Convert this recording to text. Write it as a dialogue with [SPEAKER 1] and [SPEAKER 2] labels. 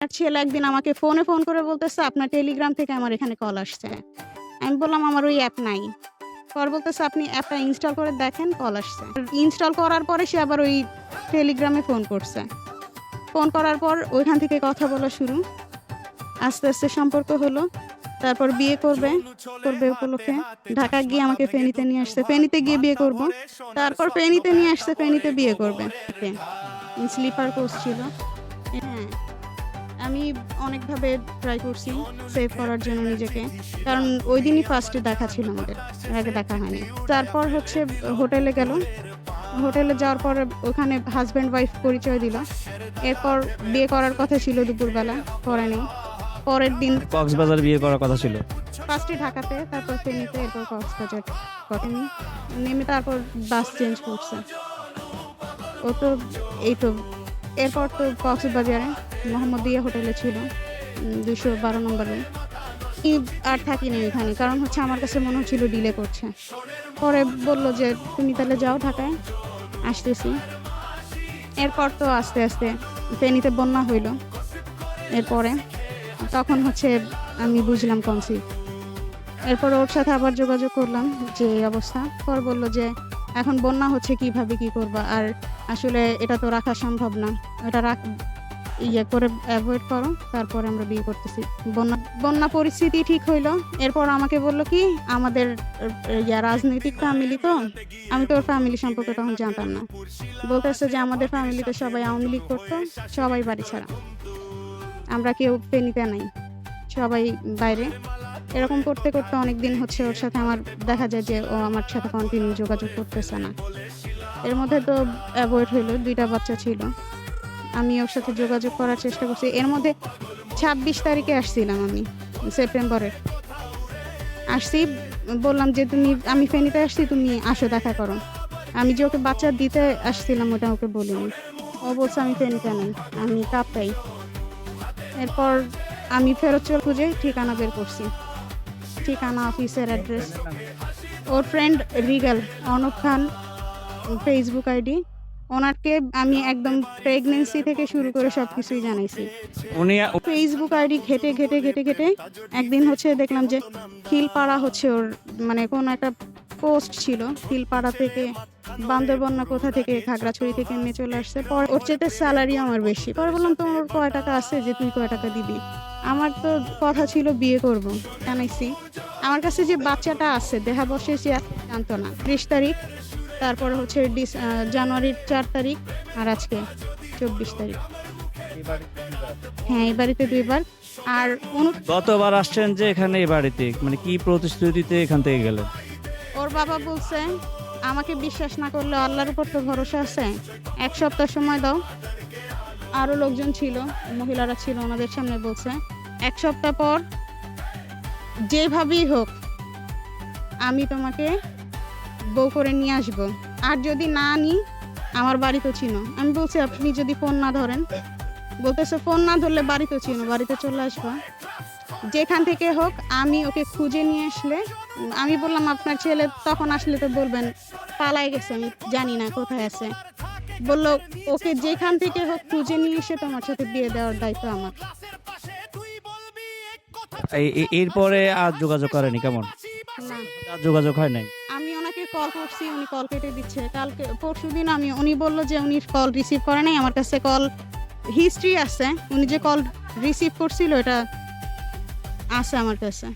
[SPEAKER 1] আর ছেলে একদিন আমাকে ফোন করে বলতেছে, "আপনার টেলিগ্রাম থেকে আমার এখানে কল আসছে।" আমি বললাম, "আমার ওই অ্যাপ নাই।" পরে বলতেছে, "আপনি অ্যাপটা ইনস্টল করে দেখেন, কল আসছে।" ইনস্টল করার পরে সে আবার ওই টেলিগ্রামে ফোন করছে। ফোন করার পর ওইখান থেকে কথা বলা শুরু। আস্তে, আস্তে সম্পর্ক হলো। তারপর বিয়ে করবে উপলক্ষে ঢাকা গিয়ে আমাকে ফেনীতে নিয়ে আসছে। ফেনীতে গিয়ে বিয়ে করব। তারপর ফেনীতে নিয়ে আসছে, ফেনীতে বিয়ে করবে। স্লিপার কোচ ছিল। হ্যাঁ, আমি অনেকভাবে ট্রাই করছি সেভ করার জন্য নিজেকে। কারণ ওইদিনই ফার্স্ট দেখা ছিল আমাদের। এর আগে দেখা হয়নি। তারপর হচ্ছে হোটেলে গেল। হোটেলে যাওয়ার পরে ওখানে হাসব্যান্ড ওয়াইফ পরিচয় দিল। এরপর বিয়ে করার কথা ছিল দুপুরবেলা, করেনি। পরের দিন
[SPEAKER 2] কক্সবাজার বিয়ে করার কথা ছিল।
[SPEAKER 1] ফার্স্টে ঢাকাতে, তারপর ফেনীতে, এরপর কক্সবাজার করেনি। নেমে তারপর বাস চেঞ্জ করছে। ও তো এই তো এরপর তো কক্সবাজারে মোহাম্মদিয়া হোটেলে ছিল ২১২ নম্বরে। আর থাকিনি ওইখানে, কারণ হচ্ছে আমার কাছে মনে হচ্ছিল ডিলে করছে। পরে বলল যে, "তুমি তাহলে যাও ঢাকায়, আসতেছি।" এরপর তো আস্তে আস্তে ফেনীতে বন্যা হইল। এরপরে তখন হচ্ছে আমি বুঝলাম কনসিভ। এরপর ওর সাথে আবার যোগাযোগ করলাম যে এই অবস্থা। পরে বলল যে, "এখন বন্যা হচ্ছে, কিভাবে কি করবা? আর আসলে এটা তো রাখা সম্ভব না। এটা করে এভয়েড করো। তারপরে আমরা বিয়ে করতেছি।" বন্যা পরিস্থিতি ঠিক হইল। এরপর আমাকে বলল কি, আমাদের রাজনৈতিক ফ্যামিলি তো, আমি তো ওর ফ্যামিলি সম্পর্কে তখন জানতাম না। বলতেছে যে আমাদের ফ্যামিলিতে সবাই আওয়ামী লীগ করতো, সবাই বাড়ি ছাড়া। আমরা কেউ ফেনীতে নাই, সবাই বাইরে। এরকম করতে অনেকদিন হচ্ছে ওর সাথে আমার দেখা যায় যে ও আমার সাথে কন্টিনিউ যোগাযোগ করতেছে না। এর মধ্যে তো অ্যাভয়েড হইল, ২ টা বাচ্চা ছিল। আমি ওর সাথে যোগাযোগ করার চেষ্টা করছি। এর মধ্যে ২৬ তারিখে আসছিলাম আমি, সেপ্টেম্বরের। আসছি, বললাম যে আমি ফেনীতে আসছি, তুমি আসো দেখা করো। আমি যে ওকে বাচ্চা দিতে আসছিলাম ওটা ওকে বলিনি। ও বলছে, "আমি ফেনীতে নেই, আমি কাপ্তাই।" এরপর আমি ফেরত খুঁজে ঠিকানা বের করছি। ঠিকানা, অফিসের অ্যাড্রেস। ওর ফ্রেন্ড রিগাল, অনূপ খান ফেসবুক আইডি। ওনাকে আমি একদম প্রেগন্যান্সি থেকে শুরু করে সবকিছুই জানাইছি।
[SPEAKER 2] উনি
[SPEAKER 1] ফেসবুক আইডি ঘেটে একদিন হচ্ছে দেখলাম যে খিলপাড়া হচ্ছে ওর, মানে কোনো একটা পোস্ট ছিল খিলপাড়া থেকে, বান্দরবন না কোথা থেকে, খাগড়াছড়ি থেকে এমনি চলে আসছে। পরে ওর চেয়ে স্যালারি আমার বেশি। পরে বললাম, "তোমার কয় টাকা আছে যে তুই কয় টাকা দিবি?" আমার তো কথা ছিল বিয়ে করব, জানাইছি। আমার কাছে যে বাচ্চাটা আছে দেহাবশেষ সে জানতো না। ৩০ তারিখ, তারপরে হচ্ছে জানুয়ারির ৪ তারিখ, আর আজকে ২৪ তারিখ। হ্যাঁ, এই বাড়িতে ২ বার। আর
[SPEAKER 2] গতবার আসছেন যে এখানে এই বাড়িতে, মানে কি প্রতিশ্রুতিতে এখান থেকে গেলেন?
[SPEAKER 1] ওর বাবা বলছে, "আমাকে বিশ্বাস না করলে আল্লাহর উপর তো ভরসা আছে। ১ সপ্তাহ সময় দাও।" আরো লোকজন ছিল, মহিলারা ছিল, ওনাদের সামনে বলছে, "১ সপ্তাহ পর যেভাবেই হোক আমি তোমাকে বউ করে নিয়ে আসবো। আর যদি না আনি, আমার বাড়ি তো চিনো।" আমি বলছি, "আপনি যদি ফোন না ধরেন?" বলতেছে, "ফোন না ধরলে বাড়ি তো চিনো, বাড়িতে চলে আসবা। যেখান থেকে হোক আমি ওকে খুঁজে নিয়ে আসলে।" আমি বললাম, "আপনার ছেলে তখন আসলে তো বলবেন পালায় গেছে, আমি জানি না কোথায় আছে।" বলল, "ওকে যেখান থেকে হোক খুঁজে নিয়ে এসে তোমার সাথে বিয়ে দেওয়ার দায়িত্ব আমার।"
[SPEAKER 2] এরপরে আর যোগাযোগ করেনি কেমন?
[SPEAKER 1] না,
[SPEAKER 2] আর যোগাযোগ হয় নাই।
[SPEAKER 1] আমি ওনাকে কল করছি, উনি কল কেটে দিচ্ছে। কালকে পরশুদিন উনি বলল যে উনি কল রিসিভ করে নাই। আমার কাছে কল হিস্ট্রি আছে। উনি যে কল রিসিভ করছিল এটা আছে আমার কাছে।